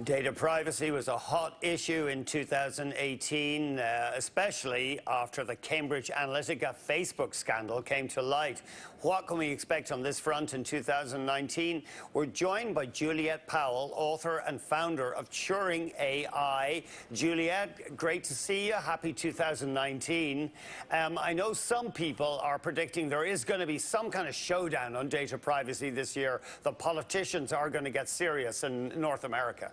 Data privacy was a hot issue in 2018, especially after the Cambridge Analytica Facebook scandal came to light. What can we expect on this front in 2019? We're joined by Juliette Powell, author and founder of Turing AI. Juliette, great to see you. Happy 2019. I know some people are predicting there is going to be some kind of showdown on data privacy this year. The politicians are going to get serious in North America.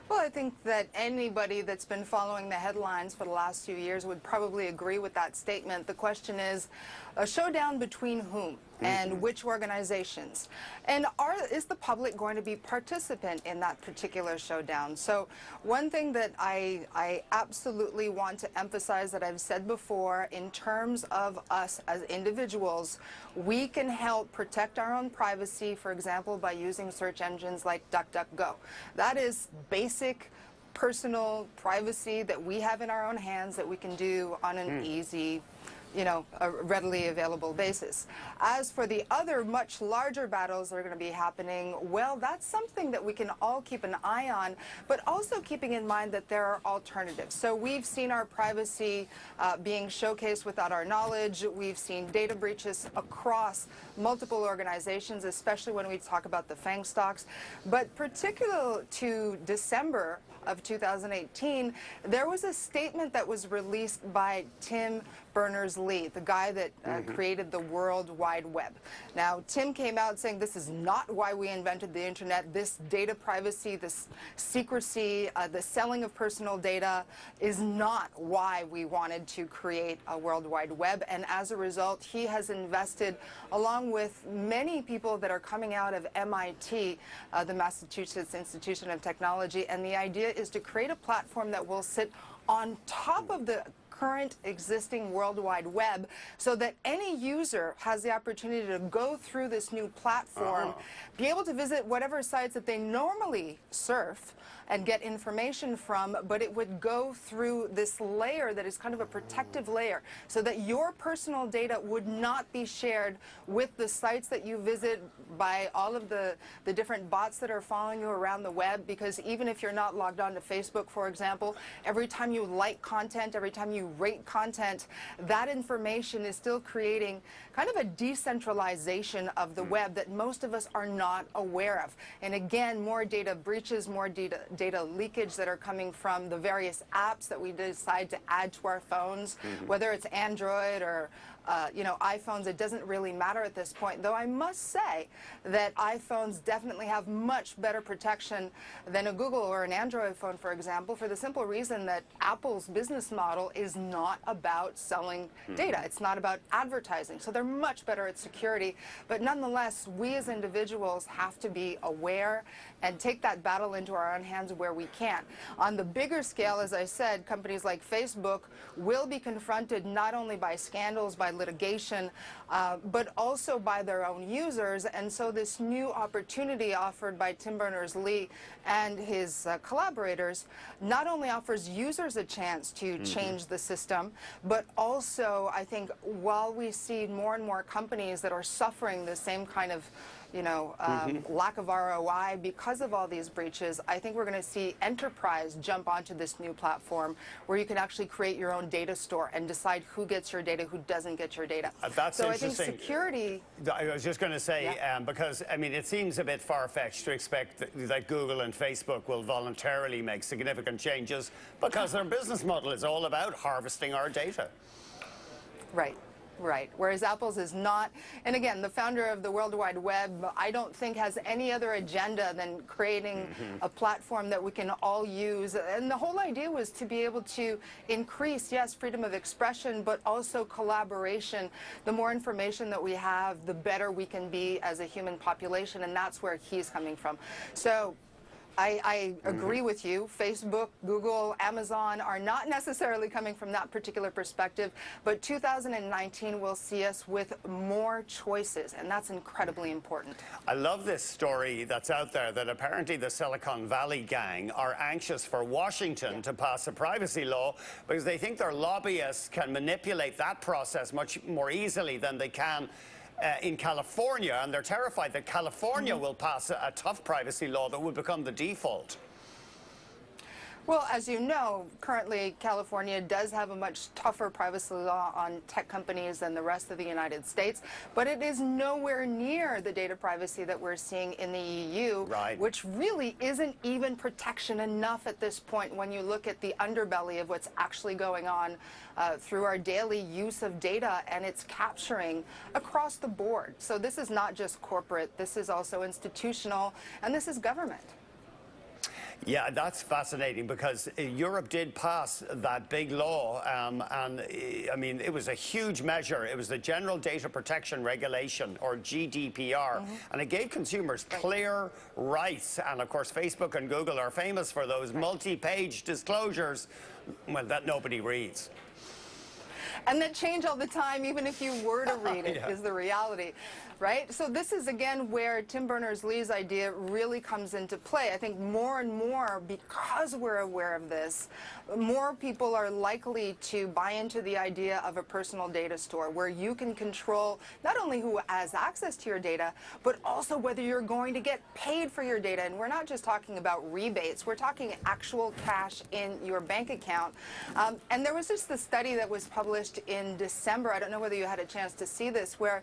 Well, I think that anybody that's been following the headlines for the last few years would probably agree with that statement. The question is, a showdown between whom and which organizations? And is the public going to be participant in that particular showdown? So one thing that I absolutely want to emphasize that I've said before, in terms of us as individuals, we can help protect our own privacy, for example, by using search engines like DuckDuckGo. That is basic personal privacy that we have in our own hands that we can do on an easy, a readily available basis. As for the other much larger battles that are going to be happening, well, that's something that we can all keep an eye on, but also keeping in mind that there are alternatives. So we've seen our privacy being showcased without our knowledge. We've seen data breaches across multiple organizations, especially when we talk about the FANG stocks. But particular to December of 2018, there was a statement that was released by Tim Berners-Lee, the guy that created the World Wide Web. Now, Tim came out saying this is not why we invented the internet. This data privacy, this secrecy, the selling of personal data is not why we wanted to create a World Wide Web. And as a result, he has invested, along with many people that are coming out of MIT, the Massachusetts Institute of Technology, and the idea is to create a platform that will sit on top of the current existing World Wide Web so that any user has the opportunity to go through this new platform, be able to visit whatever sites that they normally surf and get information from, but it would go through this layer that is kind of a protective layer so that your personal data would not be shared with the sites that you visit by all of the different bots that are following you around the web. Because even if you're not logged on to Facebook, for example, every time you like content, every time you rate content, that information is still creating kind of a decentralization of the web that most of us are not aware of. And again, more data breaches, more data leakage that are coming from the various apps that we decide to add to our phones, whether it's Android or iPhones. It doesn't really matter at this point, though I must say that iPhones definitely have much better protection than a Google or an Android phone, for example, for the simple reason that Apple's business model is not about selling data. It's not about advertising. So they're much better at security. But nonetheless, we as individuals have to be aware and take that battle into our own hands where we can. On the bigger scale, as I said, companies like Facebook will be confronted not only by scandals, by litigation, but also by their own users. And so this new opportunity offered by Tim Berners-Lee and his collaborators not only offers users a chance to change the system, but also, I think, while we see more and more companies that are suffering the same kind of lack of ROI because of all these breaches, I think we're going to see enterprise jump onto this new platform where you can actually create your own data store and decide who gets your data, who doesn't get your data. That's so interesting. I think security... I was just going to say, because, I mean, it seems a bit far-fetched to expect that Google and Facebook will voluntarily make significant changes because their business model is all about harvesting our data. Right. Right, whereas Apple's is not. And again, the founder of the World Wide Web, I don't think has any other agenda than creating a platform that we can all use. And the whole idea was to be able to increase, yes, freedom of expression, but also collaboration. The more information that we have, the better we can be as a human population, and that's where he's coming from. So I agree with you. Facebook, Google, Amazon are not necessarily coming from that particular perspective, but 2019 will see us with more choices, and that's incredibly important. I love this story that's out there that apparently the Silicon Valley gang are anxious for Washington to pass a privacy law because they think their lobbyists can manipulate that process much more easily than they can in California, and they're terrified that California will pass a tough privacy law that will become the default. Well, as you know, currently California does have a much tougher privacy law on tech companies than the rest of the United States, but it is nowhere near the data privacy that we're seeing in the EU, right, which really isn't even protection enough at this point when you look at the underbelly of what's actually going on through our daily use of data, and it's capturing across the board. So this is not just corporate, this is also institutional, and this is government. Yeah, that's fascinating because Europe did pass that big law, and I mean, it was a huge measure. It was the General Data Protection Regulation, or GDPR, and it gave consumers clear rights. And of course, Facebook and Google are famous for those multi-page disclosures, well, that nobody reads. And that change all the time, even if you were to read it, is the reality, right? So this is, again, where Tim Berners-Lee's idea really comes into play. I think more and more, because we're aware of this, more people are likely to buy into the idea of a personal data store where you can control not only who has access to your data, but also whether you're going to get paid for your data. And we're not just talking about rebates. We're talking actual cash in your bank account. And there was just the study that was published in December. I don't know whether you had a chance to see this, where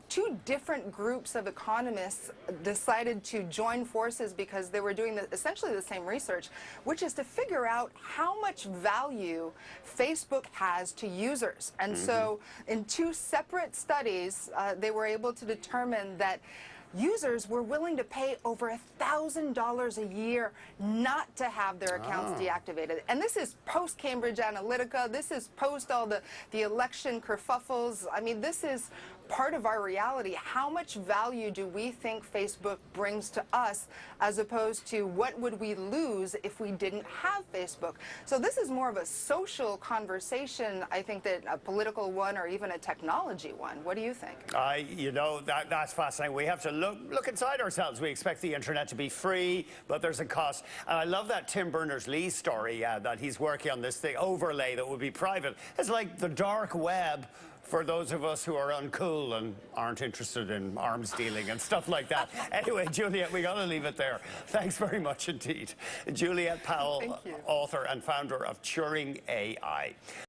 two different groups of economists decided to join forces because they were doing essentially the same research, which is to figure out how much value Facebook has to users. And so in two separate studies, they were able to determine that users were willing to pay over $1,000 a year not to have their accounts deactivated. And this is post-Cambridge Analytica. This is post all the election kerfuffles. I mean, this is part of our reality. How much value do we think Facebook brings to us as opposed to what would we lose if we didn't have Facebook? So this is more of a social conversation, I think, than a political one or even a technology one. What do you think? You know, that's fascinating. We have to look inside ourselves. We expect the internet to be free, but there's a cost. And I love that Tim Berners-Lee story, that he's working on this thing, overlay that would be private. It's like the dark web for those of us who are uncool and aren't interested in arms dealing and stuff like that. Anyway, Juliette, we got to leave it there. Thanks very much indeed. Juliette Powell, author and founder of Turing AI.